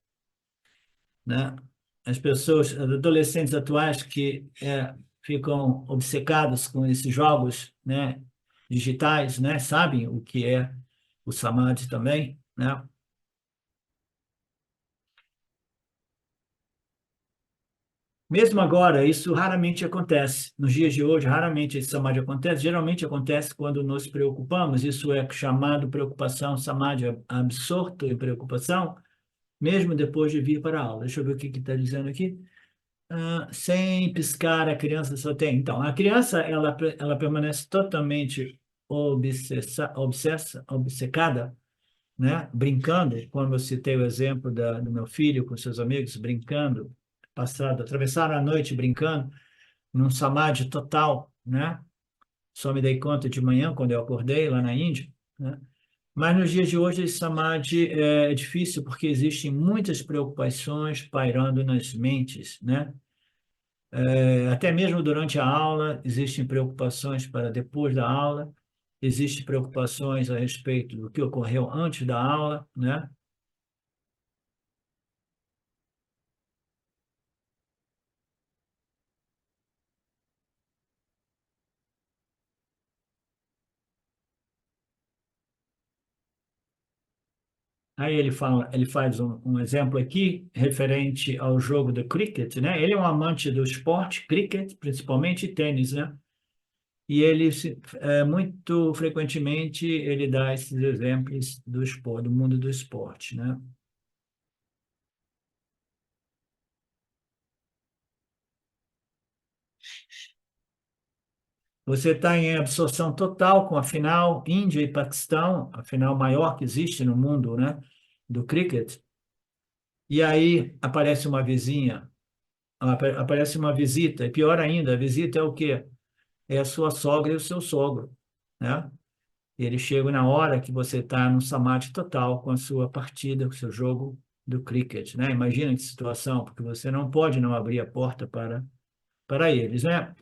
né? As pessoas, os adolescentes atuais que ficam obcecados com esses jogos, né, digitais, né, sabem o que é o samadhi também, né? Mesmo agora, isso raramente acontece. Nos dias de hoje, raramente esse samadhi acontece. Geralmente acontece quando nos preocupamos. Isso é chamado preocupação, samadhi absorto em preocupação, mesmo depois de vir para a aula. Deixa eu ver o que está dizendo aqui. Sem piscar, a criança só tem. Então, a criança, ela permanece totalmente obcecada, né? Brincando, como eu citei o exemplo do meu filho com seus amigos, brincando, atravessaram a noite brincando, num samadhi total, né? Só me dei conta de manhã, quando eu acordei lá na Índia, né? Mas nos dias de hoje, esse samadhi é difícil porque existem muitas preocupações pairando nas mentes, né? Até mesmo durante a aula, existem preocupações para depois da aula, existem preocupações a respeito do que ocorreu antes da aula, né? Aí ele faz um exemplo aqui referente ao jogo do cricket, né? Ele é um amante do esporte, cricket, principalmente e tênis, né? E ele, muito frequentemente, ele dá esses exemplos do esporte, do mundo do esporte, né? Você está em absorção total com a final Índia e Paquistão, a final maior que existe no mundo, né? Do cricket. E aí aparece uma vizinha, aparece uma visita, e pior ainda, a visita é o quê? É a sua sogra e o seu sogro, né? Eles chegam na hora que você está no samadhi total com a sua partida, com o seu jogo do cricket, né? Imagina que situação, porque você não pode não abrir a porta para eles, né?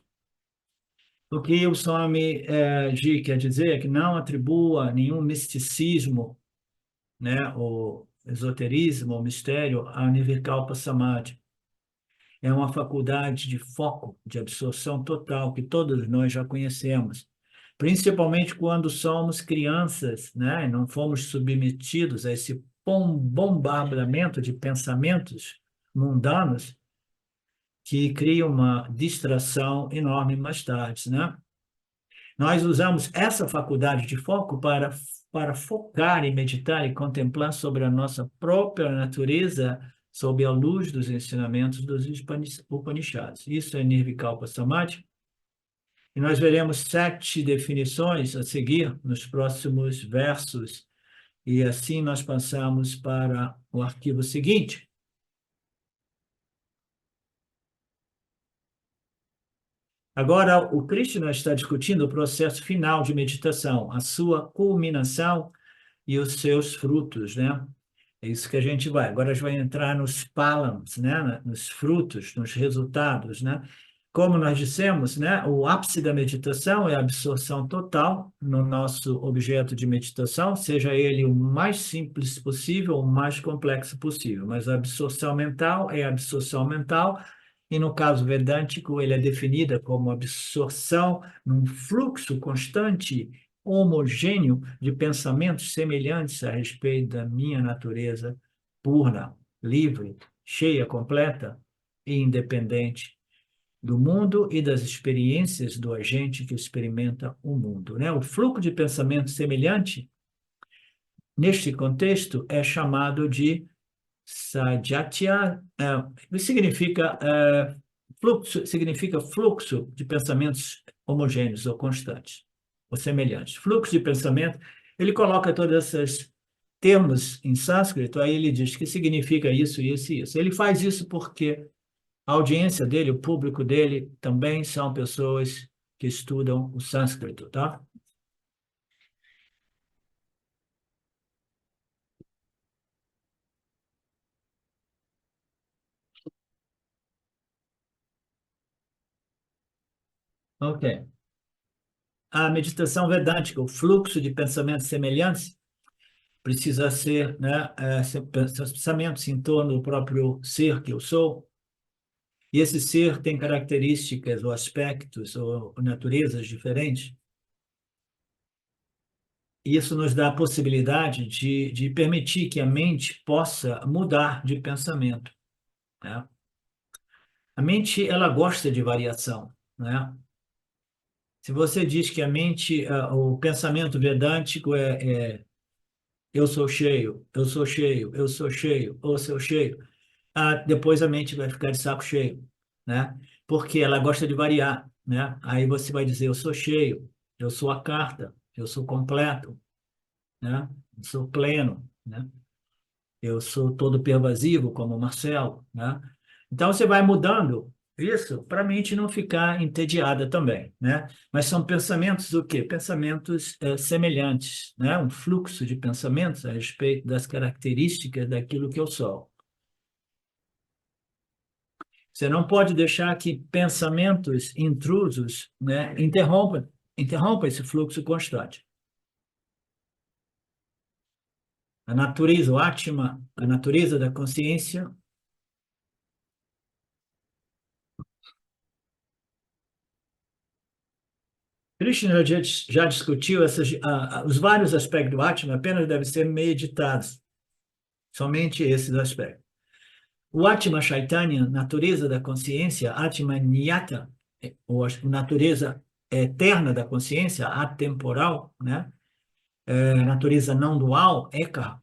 O que o Swami Ji quer dizer é que não atribua nenhum misticismo, né, ou esoterismo, ou mistério ao Nirvikalpa Samadhi. É uma faculdade de foco, de absorção total, que todos nós já conhecemos, principalmente quando somos crianças, né? Não fomos submetidos a esse bombardeamento de pensamentos mundanos que cria uma distração enorme mais tarde, né? Nós usamos essa faculdade de foco para focar e meditar e contemplar sobre a nossa própria natureza sob a luz dos ensinamentos dos Upanishads. Isso é Nirvikalpa Samadhi. E nós veremos 7 definições a seguir nos próximos versos. E assim nós passamos para o arquivo seguinte. Agora, o Krishna está discutindo o processo final de meditação, a sua culminação e os seus frutos, né? É isso que a gente vai. Agora a gente vai entrar nos palams, né? Nos frutos, nos resultados, né? Como nós dissemos, né? O ápice da meditação é a absorção total no nosso objeto de meditação, seja ele o mais simples possível ou o mais complexo possível. Mas a absorção mental é a absorção mental, e no caso vedântico, ele é definida como absorção num fluxo constante homogêneo de pensamentos semelhantes a respeito da minha natureza pura, livre, cheia, completa e independente do mundo e das experiências do agente que experimenta o mundo, né? O fluxo de pensamento semelhante, neste contexto, é chamado de Sajatya, significa fluxo de pensamentos homogêneos ou constantes, ou semelhantes. Fluxo de pensamento, ele coloca todos esses termos em sânscrito, aí ele diz que significa isso, isso e isso. Ele faz isso porque a audiência dele, o público dele, também são pessoas que estudam o sânscrito, tá? Ok. A meditação vedântica, o fluxo de pensamentos semelhantes, precisa ser, né, pensamentos em torno do próprio ser que eu sou, e esse ser tem características ou aspectos ou naturezas diferentes, e isso nos dá a possibilidade de permitir que a mente possa mudar de pensamento, né? A mente, ela gosta de variação, né? Se você diz que a mente, o pensamento vedântico é eu sou cheio, eu sou cheio, eu sou cheio, ou sou cheio, depois a mente vai ficar de saco cheio, né? Porque ela gosta de variar, né? Aí você vai dizer, eu sou cheio, eu sou a carta, eu sou completo, né? Eu sou pleno, né? Eu sou todo pervasivo, como o Marcelo, né? Então você vai mudando isso para a mente não ficar entediada também, né? Mas são pensamentos o quê? Pensamentos semelhantes, né? Um fluxo de pensamentos a respeito das características daquilo que eu sou. Você não pode deixar que pensamentos intrusos, né, interrompam esse fluxo constante. A natureza, o Atma, a natureza da consciência, Krishna já discutiu os vários aspectos do Atma, apenas devem ser meditados, somente esses aspectos. O Atma Chaitanya, natureza da consciência, Atma Niyata, ou a natureza eterna da consciência, atemporal, né? Natureza não dual, Eka,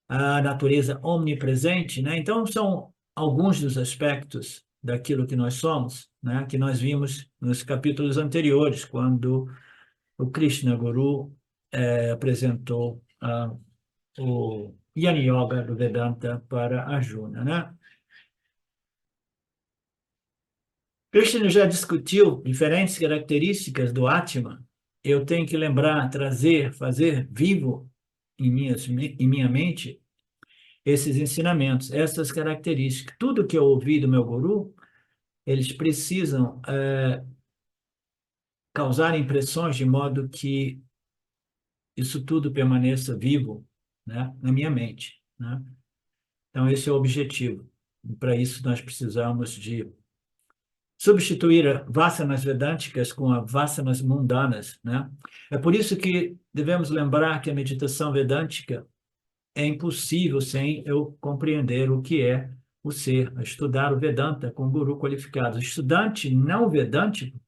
a natureza omnipresente, né? Então, são alguns dos aspectos daquilo que nós somos, né? Que nós vimos nos capítulos anteriores, quando o Krishna Guru apresentou o Yani Yoga do Vedanta para Arjuna, né? Krishna já discutiu diferentes características do Atma. Eu tenho que lembrar, trazer, fazer vivo em minha mente esses ensinamentos, essas características. Tudo que eu ouvi do meu guru, eles precisam causar impressões de modo que isso tudo permaneça vivo, né, na minha mente, né? Então, esse é o objetivo. E para isso, nós precisamos de substituir a vasanas vedânticas com as vasanas mundanas, né? É por isso que devemos lembrar que a meditação vedântica é impossível sem eu compreender o que é o ser, estudar o Vedanta com um guru qualificado. O estudante não vedântico,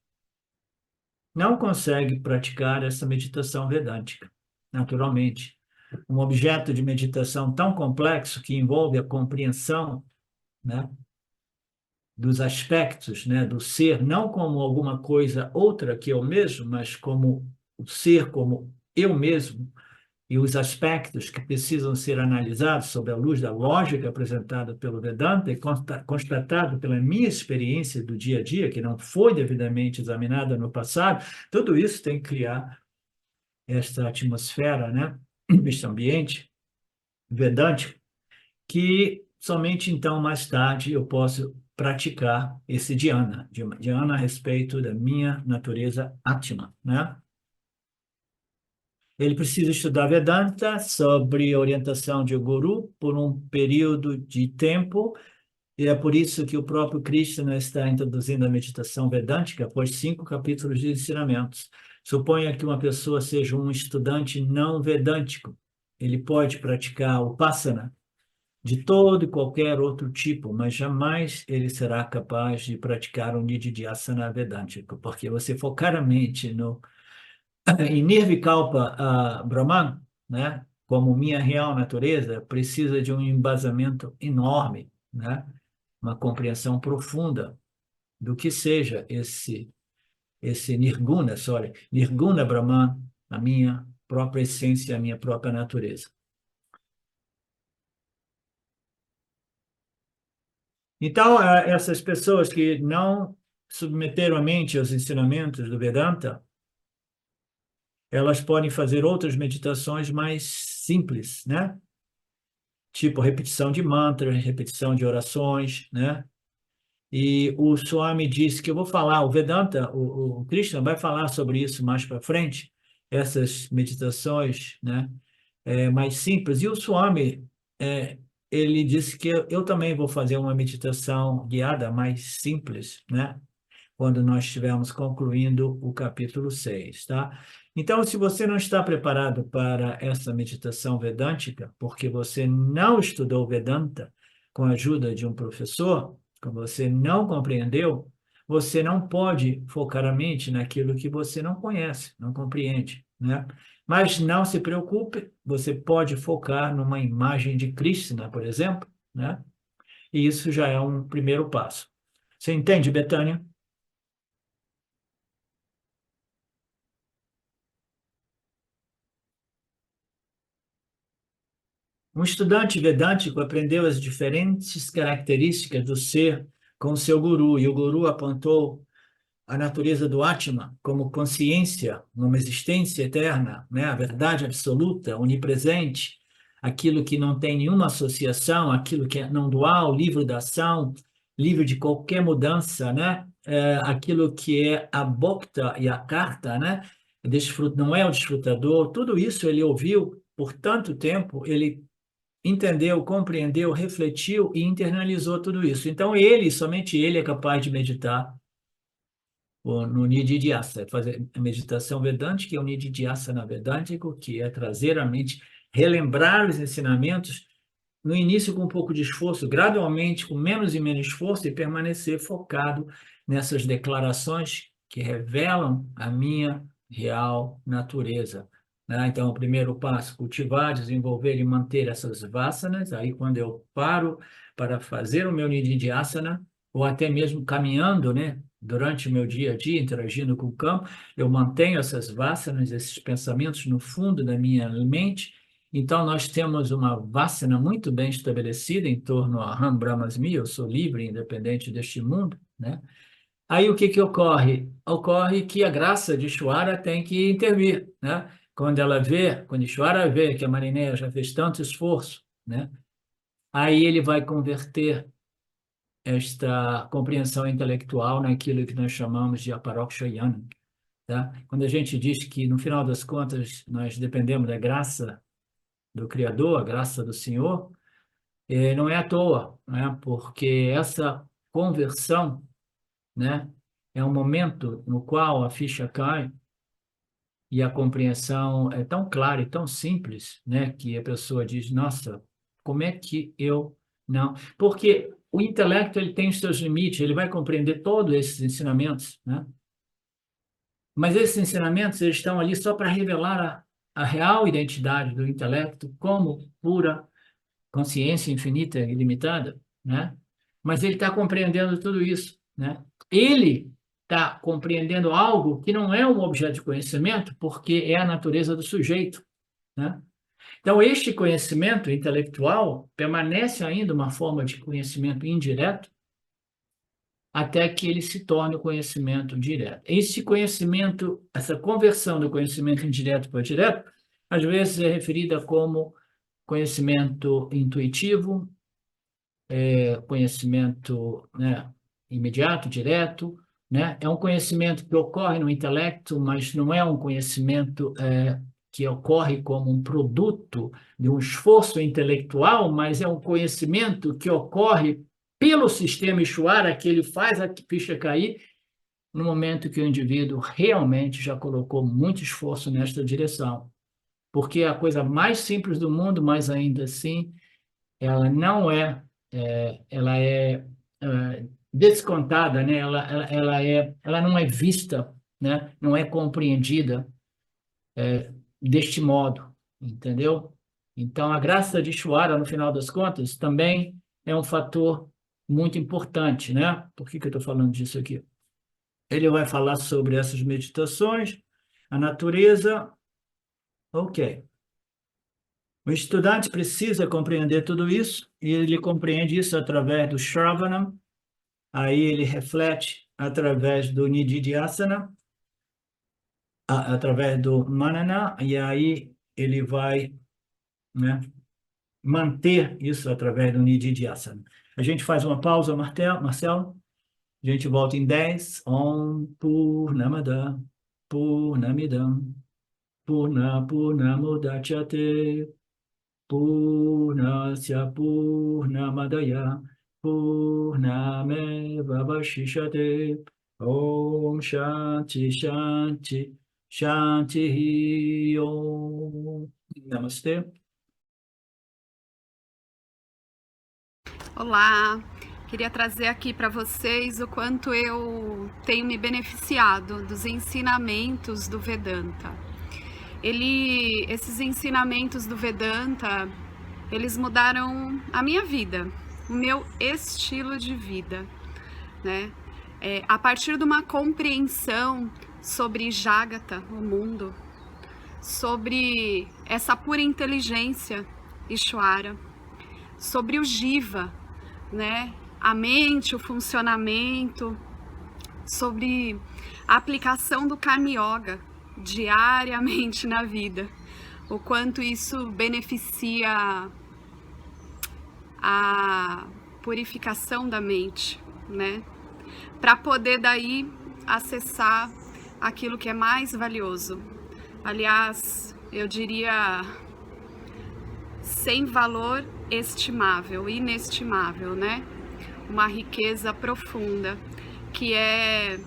não consegue praticar essa meditação vedântica, naturalmente. Um objeto de meditação tão complexo que envolve a compreensão, né, dos aspectos, né, do ser, não como alguma coisa outra que eu mesmo, mas como o ser, como eu mesmo, e os aspectos que precisam ser analisados sob a luz da lógica apresentada pelo Vedanta e constatado pela minha experiência do dia a dia, que não foi devidamente examinada no passado, tudo isso tem que criar esta atmosfera, né, este ambiente vedântico, que somente então, mais tarde, eu posso praticar esse dhyana a respeito da minha natureza Atma, né? Ele precisa estudar Vedanta sobre orientação de guru por um período de tempo, e é por isso que o próprio Krishna está introduzindo a meditação vedântica após 5 capítulos de ensinamentos. Suponha que uma pessoa seja um estudante não vedântico. Ele pode praticar o Upasana de todo e qualquer outro tipo, mas jamais ele será capaz de praticar o Nididhyasana vedântico, porque você focar a mente no em Nirvikalpa Brahman, né, como minha real natureza, precisa de um embasamento enorme, né, uma compreensão profunda do que seja esse Nirguna, Nirguna Brahman, a minha própria essência, a minha própria natureza. Então, essas pessoas que não submeteram a mente aos ensinamentos do Vedanta, elas podem fazer outras meditações mais simples, né? Tipo repetição de mantras, repetição de orações, né? E o Swami disse que eu vou falar, o Vedanta, o Krishna vai falar sobre isso mais para frente, essas meditações, né? Mais simples. E o Swami, ele disse que eu também vou fazer uma meditação guiada mais simples, né? Quando nós estivermos concluindo o capítulo 6, tá? Então, se você não está preparado para essa meditação vedântica, porque você não estudou Vedanta com a ajuda de um professor, como você não compreendeu, você não pode focar a mente naquilo que você não conhece, não compreende, né? Mas não se preocupe, você pode focar numa imagem de Krishna, por exemplo, né? E isso já é um primeiro passo. Você entende, Betânia? Um estudante vedântico aprendeu as diferentes características do ser com o seu guru, e o guru apontou a natureza do Atma como consciência, uma existência eterna, né? A verdade absoluta, onipresente, aquilo que não tem nenhuma associação, aquilo que é não dual, livre da ação, livre de qualquer mudança, né? Aquilo que é a bhokta e a karta, né? Não é o desfrutador, tudo isso ele ouviu por tanto tempo, ele entendeu, compreendeu, refletiu e internalizou tudo isso. Então, ele, somente ele é capaz de meditar no Nididhyasa, fazer a meditação vedântica, que é o Nididhyasana vedântico, que é trazer a mente, relembrar os ensinamentos, no início com um pouco de esforço, gradualmente com menos e menos esforço, e permanecer focado nessas declarações que revelam a minha real natureza, né? Então, o primeiro passo, cultivar, desenvolver e manter essas vasanas. Aí, quando eu paro para fazer o meu Nididhyasana, ou até mesmo caminhando, né? Durante o meu dia a dia, interagindo com o campo, eu mantenho essas vasanas, esses pensamentos no fundo da minha mente. Então, nós temos uma vasana muito bem estabelecida em torno a Aham Brahmasmi, eu sou livre, independente deste mundo, né? Aí o que que ocorre? Ocorre que a graça de Ishvara tem que intervir, né? Quando Ishvara vê que a Marineia já fez tanto esforço, né? Aí ele vai converter esta compreensão intelectual naquilo que nós chamamos de aparokshayana, tá? Quando a gente diz que, no final das contas, nós dependemos da graça do Criador, a graça do Senhor, não é à toa, né? Porque essa conversão, né, é um momento no qual a ficha cai e a compreensão é tão clara e tão simples, né, que a pessoa diz, nossa, como é que eu não... Porque o intelecto ele tem os seus limites, ele vai compreender todos esses ensinamentos, né? Mas esses ensinamentos eles estão ali só para revelar a real identidade do intelecto como pura consciência infinita e ilimitada, né? Mas ele está compreendendo tudo isso, né? Ele está compreendendo algo que não é um objeto de conhecimento, porque é a natureza do sujeito, né? Então, este conhecimento intelectual permanece ainda uma forma de conhecimento indireto, até que ele se torne o conhecimento direto. Esse conhecimento, essa conversão do conhecimento indireto para o direto, às vezes é referida como conhecimento intuitivo, conhecimento, né, imediato, direto, né? É um conhecimento que ocorre no intelecto, mas não é um conhecimento que ocorre como um produto de um esforço intelectual, mas é um conhecimento que ocorre pelo sistema Ishvara, que ele faz a ficha cair no momento que o indivíduo realmente já colocou muito esforço nesta direção. Porque é a coisa mais simples do mundo, mas ainda assim ela não ela é descontada, né? Ela não é vista, né? Não é compreendida deste modo, entendeu? Então, a graça de Ishvara, no final das contas, também é um fator muito importante, né? Por que eu estou falando disso aqui? Ele vai falar sobre essas meditações, a natureza, ok. O estudante precisa compreender tudo isso, e ele compreende isso através do Shravanam, aí ele reflete através do Nididhyasana, através do Manana, e aí ele vai, né, manter isso através do Nididhyasana. A gente faz uma pausa, Marcelo. A gente volta em 10. Om Purnamada Purnamidam Purnamudachyate Purnasya Purnamadaya Purnameva Vashishate Om Shanti Shanti Shanti Om. Namastê.
Olá, queria trazer aqui para vocês o quanto eu tenho me beneficiado dos ensinamentos do Vedanta. Esses ensinamentos do Vedanta, eles mudaram a minha vida, o meu estilo de vida, né? A partir de uma compreensão sobre Jagata, o mundo, sobre essa pura inteligência Ishvara, sobre o Jiva, né? A mente, o funcionamento, sobre a aplicação do Karma Yoga diariamente na vida, o quanto isso beneficia a purificação da mente, né? Para poder daí acessar aquilo que é mais valioso. Aliás, eu diria sem valor estimável, inestimável, né? Uma riqueza profunda, que é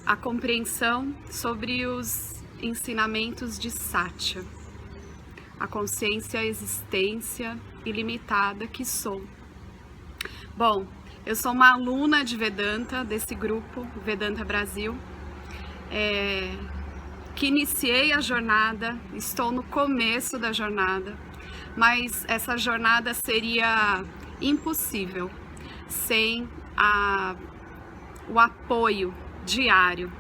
a compreensão sobre os ensinamentos de Satya, a consciência, a existência ilimitada que sou. Bom, eu sou uma aluna de Vedanta, desse grupo Vedanta Brasil, que iniciei a jornada, estou no começo da jornada, mas essa jornada seria impossível sem o apoio diário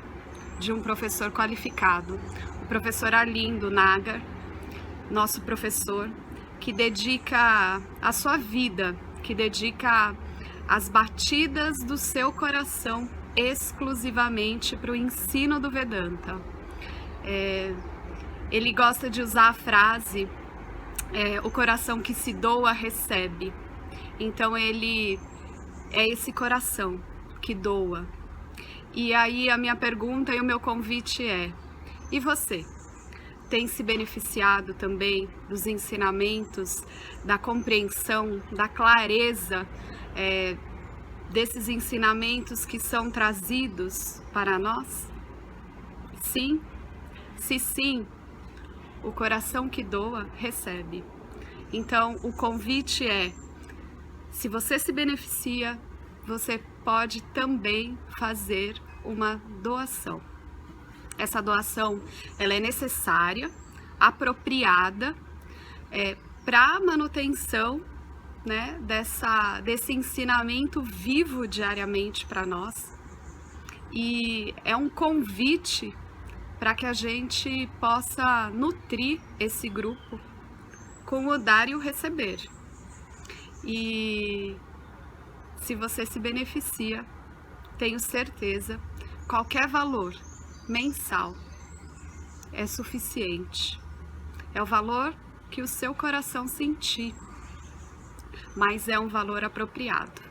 de um professor qualificado, o professor Arlindo Nagar, nosso professor, que dedica a sua vida, que dedica as batidas do seu coração exclusivamente para o ensino do Vedanta. Ele gosta de usar a frase o coração que se doa recebe. Então ele é esse coração que doa. E aí a minha pergunta e o meu convite é: e você? Tem se beneficiado também dos ensinamentos, da compreensão, da clareza desses ensinamentos que são trazidos para nós? Sim? Se sim, o coração que doa recebe. Então o convite é: se você se beneficia, você pode também fazer uma doação. Essa doação, ela é necessária, apropriada, para a manutenção, né, desse ensinamento vivo diariamente para nós. E é um convite para que a gente possa nutrir esse grupo com o dar e o receber. E se você se beneficia, tenho certeza, qualquer valor mensal é suficiente. É o valor que o seu coração sentir, mas é um valor apropriado.